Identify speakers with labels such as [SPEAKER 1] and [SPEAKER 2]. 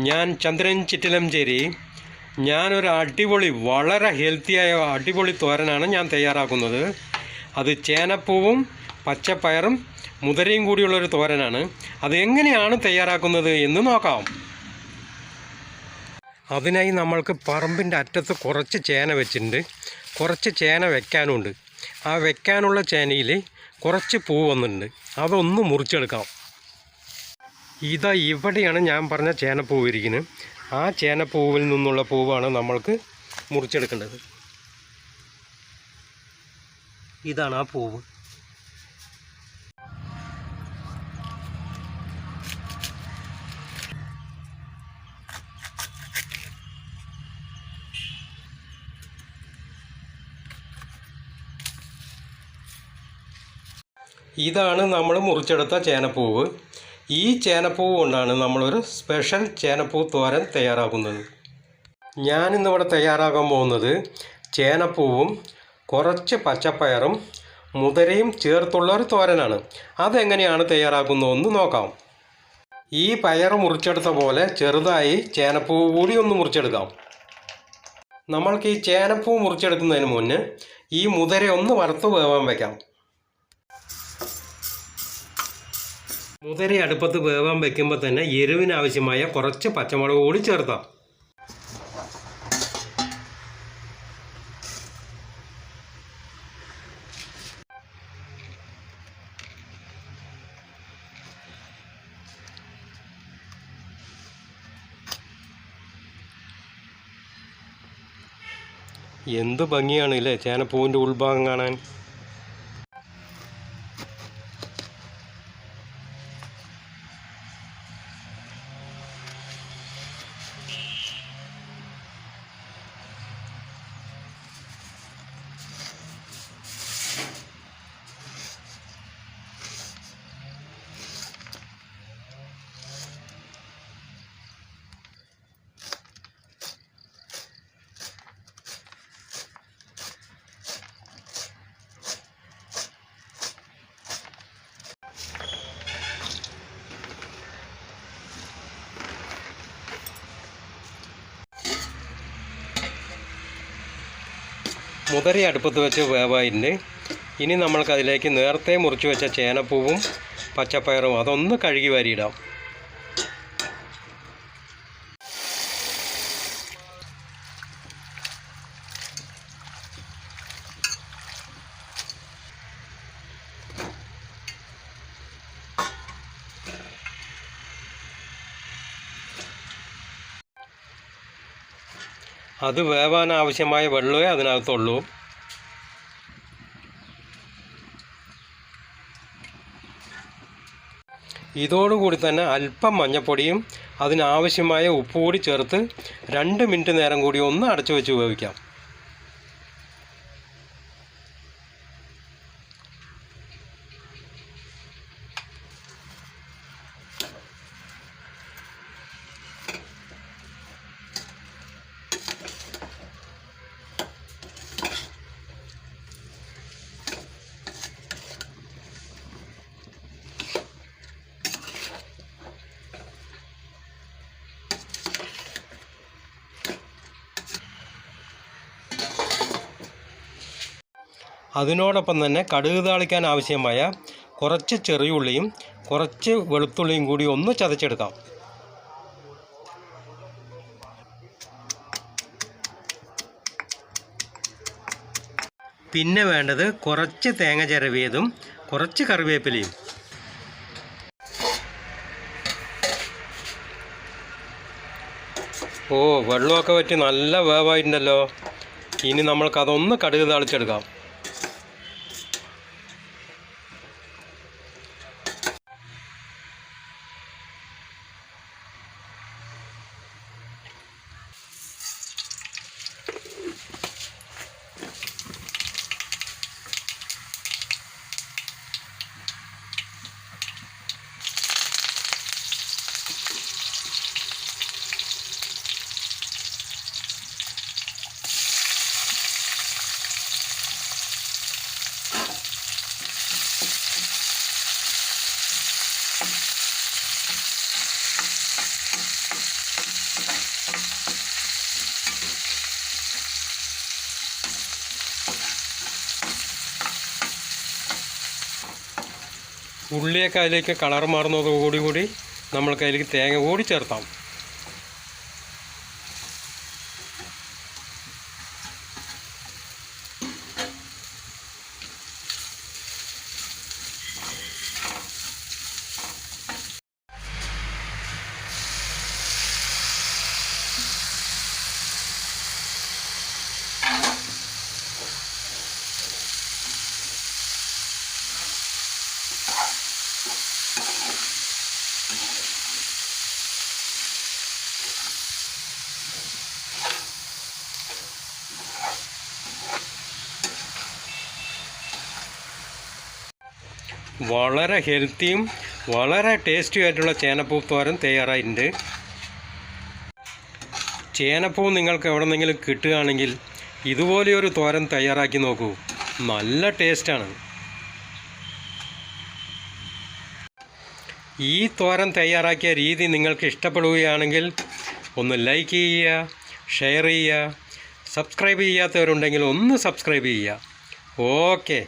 [SPEAKER 1] ഞാൻ ചന്ദ്രൻ ചിറ്റിലഞ്ചേരി. ഞാനൊരു അടിപൊളി വളരെ ഹെൽത്തിയായ അടിപൊളി തോരനാണ് ഞാൻ തയ്യാറാക്കുന്നത്. അത് ചേനപ്പൂവും പച്ചപ്പയറും മുതിരയും കൂടിയുള്ളൊരു തോരനാണ്. അത് എങ്ങനെയാണ് തയ്യാറാക്കുന്നത് എന്ന് നോക്കാം. അതിനായി നമ്മൾക്ക് പറമ്പിൻ്റെ അറ്റത്ത് കുറച്ച് ചേന വെച്ചിട്ടുണ്ട്. കുറച്ച് ചേന വെക്കാനുണ്ട്. ആ വെക്കാനുള്ള ചേനയിൽ കുറച്ച് പൂ വന്നിട്ടുണ്ട്. അതൊന്ന് മുറിച്ചെടുക്കാം. ഇതാ ഇവിടെയാണ് ഞാൻ പറഞ്ഞ ചേനപ്പൂവ് ഇരിക്കുന്നത്. ആ ചേനപ്പൂവിൽ നിന്നുള്ള പൂവാണ് നമ്മൾക്ക് മുറിച്ചെടുക്കേണ്ടത്. ഇതാണ് ആ പൂവ്. ഇതാണ് നമ്മൾ മുറിച്ചെടുത്ത ചേനപ്പൂവ്. ഈ ചേനപ്പൂവ് കൊണ്ടാണ് നമ്മളൊരു സ്പെഷ്യൽ ചേനപ്പൂ തോരൻ തയ്യാറാക്കുന്നത്. ഞാനിന്നിവിടെ തയ്യാറാക്കാൻ പോകുന്നത് ചേനപ്പൂവും കുറച്ച് പച്ചപ്പയറും മുതിരയും ചേർത്തുള്ള ഒരു തോരനാണ്. അതെങ്ങനെയാണ് തയ്യാറാക്കുന്നതെന്ന് നോക്കാം. ഈ പയർ മുറിച്ചെടുത്ത പോലെ ചെറുതായി ചേനപ്പൂവ് കൂടി ഒന്ന് മുറിച്ചെടുക്കാം. നമ്മൾക്ക് ഈ ചേനപ്പൂ മുറിച്ചെടുക്കുന്നതിന് മുന്നേ ഈ മുതിര ഒന്ന് വറുത്ത് വേവാൻ വയ്ക്കാം. മുതിര അടുപ്പത്ത് വേവാൻ വയ്ക്കുമ്പോൾ തന്നെ എരിവിനാവശ്യമായ കുറച്ച് പച്ചമുളക് കൂടി ചേർത്താം. എന്ത് ഭംഗിയാണ് ഇല്ലേ ചേനപ്പൂവിൻ്റെ ഉൾഭാഗം കാണാൻ. മുതിര അടുപ്പത്ത് വെച്ച് വേവായിട്ടുണ്ട്. ഇനി നമ്മൾക്കതിലേക്ക് നേരത്തെ മുറിച്ച് വെച്ച ചേനപ്പൂവും പച്ചപ്പയറും അതൊന്ന് കഴുകി വാരിയിടാം. അത് വേവാൻ ആവശ്യമായ വെള്ളമേ അതിനകത്തുള്ളൂ. ഇതോടുകൂടി തന്നെ അല്പം മഞ്ഞൾപ്പൊടിയും അതിനാവശ്യമായ ഉപ്പ് കൂടി ചേർത്ത് 2 മിനിറ്റ് നേരം കൂടി ഒന്ന് അടച്ചു വെച്ച് വേവിക്കാം. അതിനോടൊപ്പം തന്നെ കടുക് താളിക്കാൻ ആവശ്യമായ കുറച്ച് ചെറിയുള്ളിയും കുറച്ച് വെളുത്തുള്ളിയും കൂടി ഒന്ന് ചതച്ചെടുക്കാം. പിന്നെ വേണ്ടത് കുറച്ച് തേങ്ങ ചിരവിയതും കുറച്ച് കറിവേപ്പിലയും. ഓ, വെള്ളമൊക്കെ വറ്റി നല്ല വേവായിട്ടുണ്ടല്ലോ. ഇനി നമ്മൾക്കതൊന്ന് കടുക് താളിച്ചെടുക്കാം. ഉള്ളിയൊക്കെ അതിലേക്ക് കളർ മാറുന്നതോടുകൂടി നമ്മൾക്ക് അതിലേക്ക് തേങ്ങ കൂടി ചേർത്താം. വളരെ ഹെൽത്തിയും വളരെ ടേസ്റ്റിയും ആയിട്ടുള്ള ചേനപ്പൂ തോരൻ തയ്യാറായിട്ടുണ്ട്. ചേനപ്പൂ നിങ്ങൾക്ക് എവിടെന്നെങ്കിലും കിട്ടുകയാണെങ്കിൽ ഇതുപോലെയൊരു തോരൻ തയ്യാറാക്കി നോക്കൂ, നല്ല ടേസ്റ്റാണ്. ഈ തോരൻ തയ്യാറാക്കിയ രീതി നിങ്ങൾക്ക് ഇഷ്ടപ്പെടുകയാണെങ്കിൽ ഒന്ന് ലൈക്ക് ചെയ്യുക, ഷെയർ ചെയ്യുക, സബ്സ്ക്രൈബ് ചെയ്യാത്തവരുണ്ടെങ്കിൽ ഒന്ന് സബ്സ്ക്രൈബ് ചെയ്യുക. ഓക്കെ.